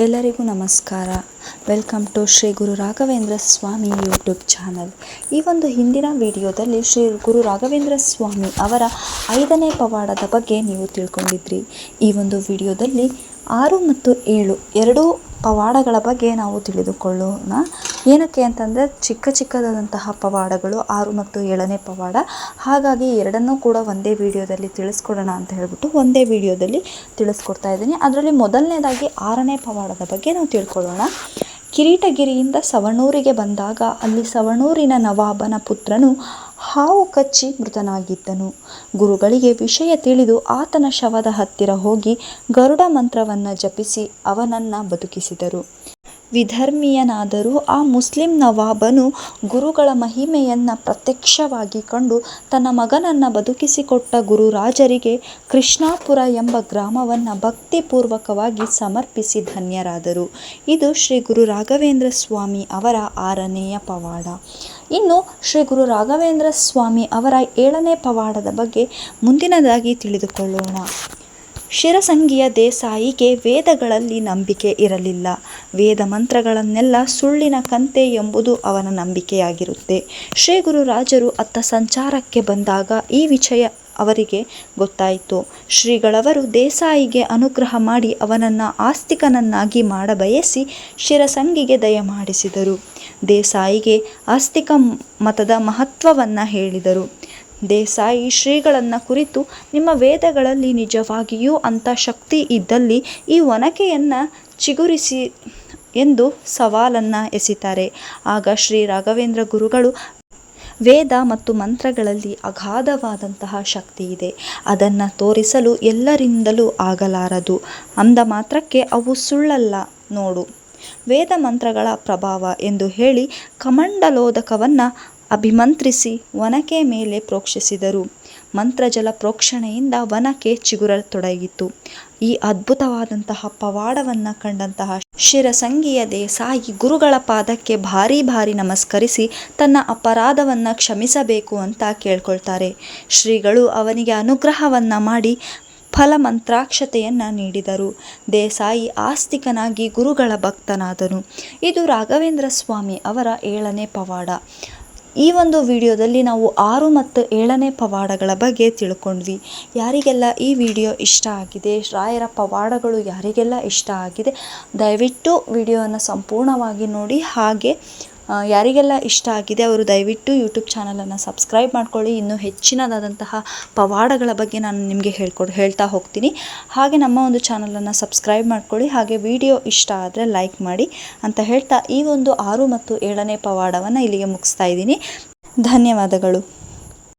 ಎಲ್ಲರಿಗೂ ನಮಸ್ಕಾರ. Welcome to Shri Guru Raghavendra Swami YouTube channel. ಈ ಒಂದು ಹಿಂದಿನ ವಿಡಿಯೋದಲ್ಲಿ ಶ್ರೀ ಗುರು ರಾಘವೇಂದ್ರ ಸ್ವಾಮಿ ಅವರ 5ನೇ ಪವಾಡದ ಬಗ್ಗೆ ನೀವು ತಿಳ್ಕೊಂಡಿದ್ರಿ. ಈ ಒಂದು ವಿಡಿಯೋದಲ್ಲಿ 6 ಮತ್ತು 7 ಎರಡೂ ಪವಾಡಗಳ ಬಗ್ಗೆ ನಾವು ತಿಳಿದುಕೊಳ್ಳೋಣ. ಏನಕ್ಕೆ ಅಂತಂದರೆ ಚಿಕ್ಕದಾದಂತಹ ಪವಾಡಗಳು 6 ಮತ್ತು 7ನೇ ಪವಾಡ. ಹಾಗಾಗಿ ಎರಡನ್ನೂ ಕೂಡ ಒಂದೇ ವಿಡಿಯೋದಲ್ಲಿ ತಿಳಿಸ್ಕೊಡೋಣ ಅಂತ ಹೇಳ್ಬಿಟ್ಟು ಒಂದೇ ವಿಡಿಯೋದಲ್ಲಿ ತಿಳಿಸ್ಕೊಡ್ತಾ ಇದ್ದೀನಿ. ಅದರಲ್ಲಿ ಮೊದಲನೇದಾಗಿ 6ನೇ ಪವಾಡದ ಬಗ್ಗೆ ನಾವು ತಿಳ್ಕೊಳ್ಳೋಣ. ಕಿರೀಟಗಿರಿಯಿಂದ ಸವಣೂರಿಗೆ ಬಂದಾಗ ಅಲ್ಲಿ ಸವಣೂರಿನ ನವಾಬನ ಪುತ್ರನು ಹಾವು ಕಚ್ಚಿ ಮೃತನಾಗಿದ್ದನು. ಗುರುಗಳಿಗೆ ವಿಷಯ ತಿಳಿದು ಆತನ ಶವದ ಹತ್ತಿರ ಹೋಗಿ ಗರುಡ ಮಂತ್ರವನ್ನು ಜಪಿಸಿ ಅವನನ್ನು ಬದುಕಿಸಿದರು. ವಿಧರ್ಮೀಯನಾದರೂ ಆ ಮುಸ್ಲಿಂ ನವಾಬನು ಗುರುಗಳ ಮಹಿಮೆಯನ್ನು ಪ್ರತ್ಯಕ್ಷವಾಗಿ ಕಂಡು ತನ್ನ ಮಗನನ್ನು ಬದುಕಿಸಿಕೊಟ್ಟ ಗುರುರಾಜರಿಗೆ ಕೃಷ್ಣಾಪುರ ಎಂಬ ಗ್ರಾಮವನ್ನು ಭಕ್ತಿಪೂರ್ವಕವಾಗಿ ಸಮರ್ಪಿಸಿ ಧನ್ಯರಾದರು. ಇದು ಶ್ರೀ ಗುರು ರಾಘವೇಂದ್ರ ಸ್ವಾಮಿ ಅವರ 6ನೆಯ ಪವಾಡ. ಇನ್ನು ಶ್ರೀ ಗುರು ರಾಘವೇಂದ್ರ ಸ್ವಾಮಿ ಅವರ 7ನೇ ಪವಾಡದ ಬಗ್ಗೆ ಮುಂದಿನದಾಗಿ ತಿಳಿದುಕೊಳ್ಳೋಣ. ಶಿರಸಂಗಿಯ ದೇಸಾಯಿಗೆ ವೇದಗಳಲ್ಲಿ ನಂಬಿಕೆ ಇರಲಿಲ್ಲ. ವೇದ ಮಂತ್ರಗಳನ್ನೆಲ್ಲ ಸುಳ್ಳಿನ ಕಂತೆ ಎಂಬುದು ಅವನ ನಂಬಿಕೆಯಾಗಿರುತ್ತೆ. ಶ್ರೀ ಗುರುರಾಜರು ಅತ್ತ ಸಂಚಾರಕ್ಕೆ ಬಂದಾಗ ಈ ವಿಷಯ ಅವರಿಗೆ ಗೊತ್ತಾಯಿತು. ಶ್ರೀಗಳವರು ದೇಸಾಯಿಗೆ ಅನುಗ್ರಹ ಮಾಡಿ ಅವನನ್ನು ಆಸ್ತಿಕನನ್ನಾಗಿ ಮಾಡಬಯಸಿ ಶಿರಸಂಗಿಗೆ ದಯಮಾಡಿಸಿದರು. ದೇಸಾಯಿಗೆ ಆಸ್ತಿಕ ಮತದ ಮಹತ್ವವನ್ನು ಹೇಳಿದರು. ದೇಸಾಯಿ ಶ್ರೀಗಳನ್ನು ಕುರಿತು, ನಿಮ್ಮ ವೇದಗಳಲ್ಲಿ ನಿಜವಾಗಿಯೂ ಅಂಥ ಶಕ್ತಿ ಇದ್ದಲ್ಲಿ ಈ ಒನಕೆಯನ್ನು ಚಿಗುರಿಸಿ ಎಂದು ಸವಾಲನ್ನು ಎಸಿತಾರೆ. ಆಗ ಶ್ರೀ ರಾಘವೇಂದ್ರ ಗುರುಗಳು, ವೇದ ಮತ್ತು ಮಂತ್ರಗಳಲ್ಲಿ ಅಗಾಧವಾದಂತಹ ಶಕ್ತಿ ಇದೆ, ಅದನ್ನು ತೋರಿಸಲು ಎಲ್ಲರಿಂದಲೂ ಆಗಲಾರದು. ಅಂದ ಮಾತ್ರಕ್ಕೆ ಅವು ಸುಳ್ಳಲ್ಲ ನೋಡು, ವೇದ ಮಂತ್ರಗಳ ಪ್ರಭಾವ ಎಂದು ಹೇಳಿ ಕಮಂಡಲೋದಕವನ್ನು ಅಭಿಮಂತ್ರಿಸಿ ಒನಕೆ ಮೇಲೆ ಪ್ರೋಕ್ಷಿಸಿದರು. ಮಂತ್ರಜಲ ಪ್ರೋಕ್ಷಣೆಯಿಂದ ಒನಕೆ ಚಿಗುರತೊಡಗಿತು. ಈ ಅದ್ಭುತವಾದಂತಹ ಪವಾಡವನ್ನು ಕಂಡಂತಹ ಶಿರಸಂಗಿಯ ದೇಸಾಯಿ ಗುರುಗಳ ಪಾದಕ್ಕೆ ಭಾರಿ ನಮಸ್ಕರಿಸಿ ತನ್ನ ಅಪರಾಧವನ್ನು ಕ್ಷಮಿಸಬೇಕು ಅಂತ ಕೇಳ್ಕೊಳ್ತಾರೆ. ಶ್ರೀಗಳು ಅವನಿಗೆ ಅನುಗ್ರಹವನ್ನು ಮಾಡಿ ಫಲಮಂತ್ರಾಕ್ಷತೆಯನ್ನು ನೀಡಿದರು. ದೇಸಾಯಿ ಆಸ್ತಿಕನಾಗಿ ಗುರುಗಳ ಭಕ್ತನಾದನು. ಇದು ರಾಘವೇಂದ್ರ ಸ್ವಾಮಿ ಅವರ 7ನೇ ಪವಾಡ. ಈ ಒಂದು ವಿಡಿಯೋದಲ್ಲಿ ನಾವು 6 ಮತ್ತು 7ನೇ ಪವಾಡಗಳ ಬಗ್ಗೆ ತಿಳ್ಕೊಂಡ್ವಿ. ಯಾರಿಗೆಲ್ಲ ಈ ವಿಡಿಯೋ ಇಷ್ಟ ಆಗಿದೆ, ರಾಯರ ಪವಾಡಗಳು ಯಾರಿಗೆಲ್ಲ ಇಷ್ಟ ಆಗಿದೆ, ದಯವಿಟ್ಟು ವಿಡಿಯೋವನ್ನು ಸಂಪೂರ್ಣವಾಗಿ ನೋಡಿ. ಹಾಗೆ ಯಾರಿಗೆಲ್ಲ ಇಷ್ಟ ಆಗಿದೆ ಅವರು ದಯವಿಟ್ಟು ಯೂಟ್ಯೂಬ್ ಚಾನಲನ್ನು ಸಬ್ಸ್ಕ್ರೈಬ್ ಮಾಡ್ಕೊಳ್ಳಿ. ಇನ್ನೂ ಹೆಚ್ಚಿನದಾದಂತಹ ಪವಾಡಗಳ ಬಗ್ಗೆ ನಾನು ನಿಮಗೆ ಹೇಳ್ತಾ ಹೋಗ್ತೀನಿ. ಹಾಗೆ ನಮ್ಮ ಒಂದು ಚಾನಲನ್ನು ಸಬ್ಸ್ಕ್ರೈಬ್ ಮಾಡ್ಕೊಳ್ಳಿ. ಹಾಗೆ ವಿಡಿಯೋ ಇಷ್ಟ ಆದರೆ ಲೈಕ್ ಮಾಡಿ ಅಂತ ಹೇಳ್ತಾ ಈ ಒಂದು 6 ಮತ್ತು 7ನೇ ಪವಾಡವನ್ನು ಇಲ್ಲಿಗೆ ಮುಗಿಸ್ತಾ ಇದ್ದೀನಿ. ಧನ್ಯವಾದಗಳು.